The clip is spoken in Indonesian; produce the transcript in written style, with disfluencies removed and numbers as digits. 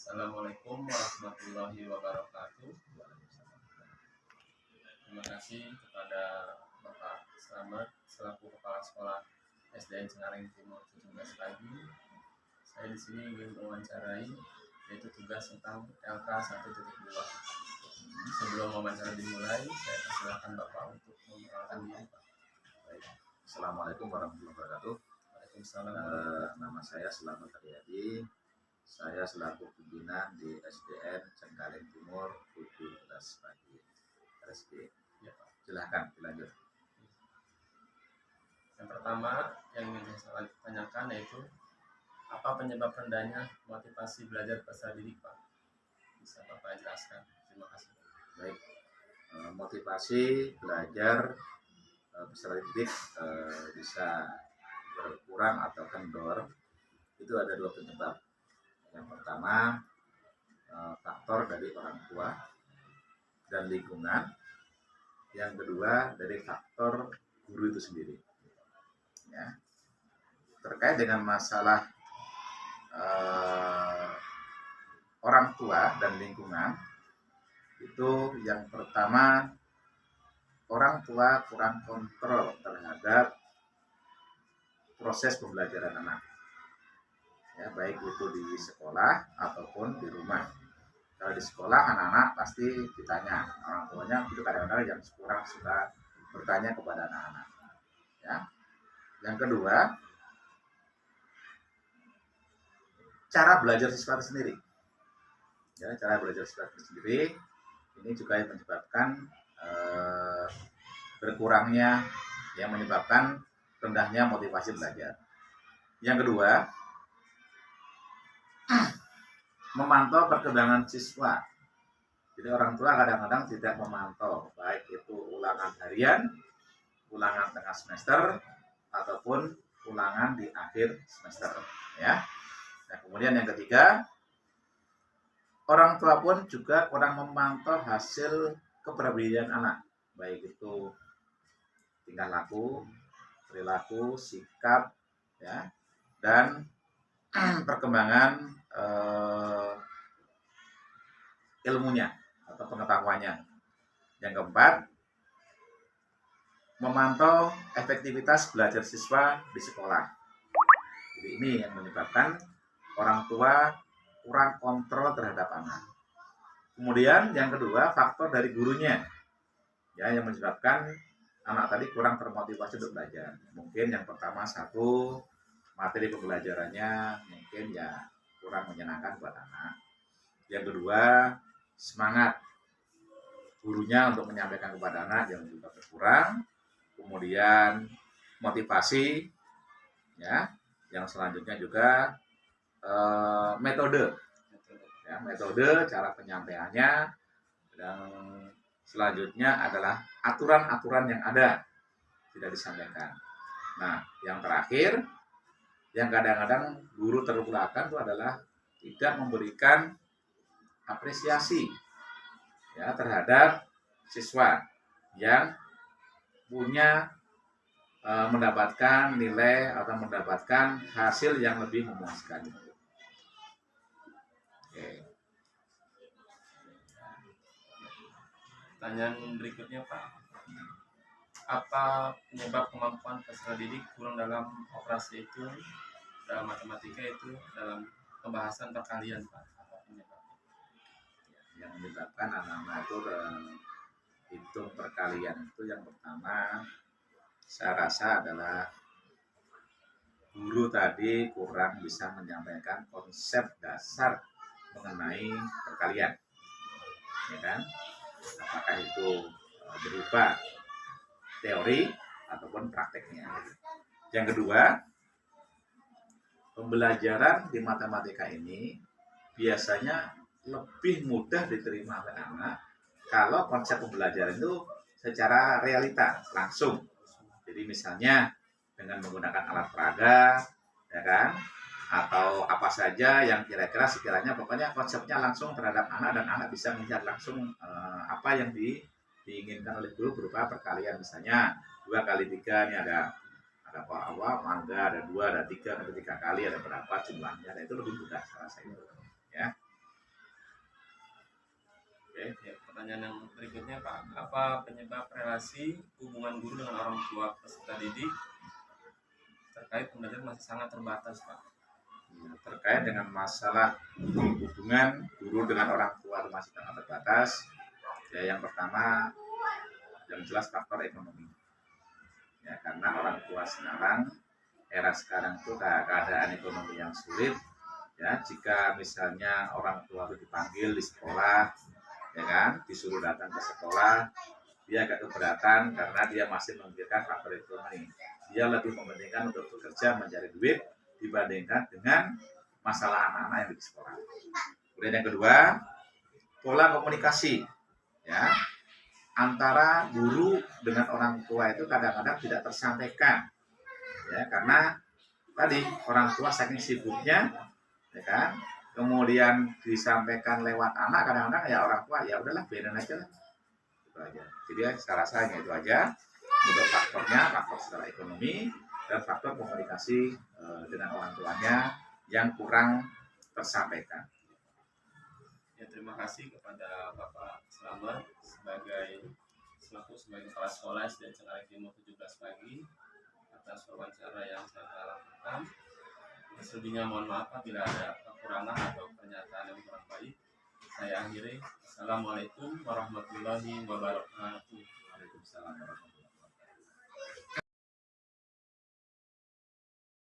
Assalamualaikum warahmatullahi wabarakatuh. Terima kasih kepada Bapak Slamet selaku Kepala Sekolah SDN Cengkareng Timur 17 pagi. Saya di sini ingin mewawancarai yaitu tugas tentang LK 1.2. Sebelum wawancara dimulai, saya persilakan Bapak untuk memperkenalkan diri, Pak. Baik. Assalamualaikum warahmatullahi wabarakatuh. Waalaikumsalam. Nama saya Slamet Haryadi. Saya selaku pimpinan di SDN Cengkareng Timur 17 pagi. RSD. Ya, Pak. Silahkan dilanjut. Yang pertama yang ingin saya tanyakan yaitu apa penyebab rendahnya motivasi belajar peserta didik, Pak? Bisa Bapak jelaskan? Terima kasih. Baik. Motivasi belajar peserta didik bisa berkurang atau kendor itu ada dua penyebab. Yang pertama faktor dari orang tua dan lingkungan. Yang kedua dari faktor guru itu sendiri. Ya. Terkait dengan masalah orang tua dan lingkungan, itu yang pertama orang tua kurang kontrol terhadap proses pembelajaran anak. Ya, baik itu di sekolah ataupun di rumah. Kalau di sekolah anak-anak pasti ditanya, orang tuanya itu kadang-kadang yang kurang suka bertanya kepada anak-anak. Ya. Yang kedua, cara belajar siswa itu sendiri. Ya, cara belajar siswa itu sendiri ini juga yang menyebabkan berkurangnya, yang menyebabkan rendahnya motivasi belajar. Yang kedua, memantau perkembangan siswa. Jadi orang tua kadang-kadang tidak memantau, baik itu ulangan harian, ulangan tengah semester, ataupun ulangan di akhir semester. Ya. Nah, kemudian yang ketiga, orang tua pun juga kurang memantau hasil kepribadian anak, baik itu tingkah laku, perilaku, sikap, ya, dan perkembangan ilmunya atau pengetahuannya. Yang keempat, memantau efektivitas belajar siswa di sekolah. Jadi ini yang menyebabkan orang tua kurang kontrol terhadap anak. Kemudian yang kedua, faktor dari gurunya, ya, yang menyebabkan anak tadi kurang termotivasi untuk belajar. Mungkin yang pertama satu, materi pembelajarannya mungkin ya kurang menyenangkan buat anak. Yang kedua, semangat gurunya untuk menyampaikan kepada anak yang juga berkurang. Kemudian motivasi, ya. Yang selanjutnya juga metode, ya, metode cara penyampaiannya. Dan selanjutnya adalah aturan-aturan yang ada tidak disampaikan. Nah, yang terakhir, yang kadang-kadang guru terlupakan itu adalah tidak memberikan apresiasi, ya, terhadap siswa yang punya mendapatkan nilai atau mendapatkan hasil yang lebih memuaskan. Oke. Pertanyaan berikutnya, Pak. Apa penyebab kemampuan peserta didik kurang dalam operasi itu, dalam matematika itu, dalam pembahasan perkalian, Pak? Apa penyebabnya? Yang menyebabkan anak-anak itu hitung perkalian itu yang pertama saya rasa adalah guru tadi kurang bisa menyampaikan konsep dasar mengenai perkalian, ya kan? Apakah itu berupa teori ataupun prakteknya. Yang kedua, pembelajaran di matematika ini biasanya lebih mudah diterima oleh anak kalau konsep pembelajaran itu secara realita langsung. Jadi misalnya dengan menggunakan alat peraga, ya kan, atau apa saja yang kira-kira sekiranya pokoknya konsepnya langsung terhadap anak dan anak bisa melihat langsung apa yang diinginkan oleh guru berupa perkalian. Misalnya 2 kali 3 ini ada apa mangga, ada 2, ada 3, ada 3 kali, ada berapa jumlahnya, nah itu lebih mudah saya rasa itu, ya. Oke. Ya, pertanyaan yang berikutnya Pak, apa penyebab relasi hubungan guru dengan orang tua peserta didik terkait pembelajaran masih sangat terbatas Pak? Nah, terkait dengan masalah hubungan guru dengan orang tua itu masih sangat terbatas, ya yang pertama yang jelas faktor ekonomi. Ya, karena orang tua sekarang, era sekarang itu keadaan ekonomi yang sulit. Ya, jika misalnya orang tua itu dipanggil di sekolah, ya kan, disuruh datang ke sekolah, dia agak keberatan karena dia masih memikirkan faktor ekonomi. Dia lebih mementingkan untuk bekerja mencari duit dibandingkan dengan masalah anak-anak yang di sekolah. Kemudian yang kedua, pola komunikasi, ya, antara guru dengan orang tua itu kadang-kadang tidak tersampaikan, ya, karena tadi orang tua saking sibuknya, ya kan, kemudian disampaikan lewat anak, kadang-kadang ya orang tua ya udahlah biarin aja lah, itu aja. Jadi saya rasa hanya itu aja untuk faktornya, faktor secara ekonomi dan faktor komunikasi dengan orang tuanya yang kurang tersampaikan. Ya, terima kasih kepada Bapak Slamet sebagai kepala sekolah SD Cengkareng Timur 17 pagi atas wawancara yang saya lakukan. Selebihnya mohon maaf apabila ada kekurangan atau pernyataan yang kurang baik. Saya akhiri. Assalamualaikum warahmatullahi wabarakatuh. Waalaikumsalam warahmatullahi wabarakatuh.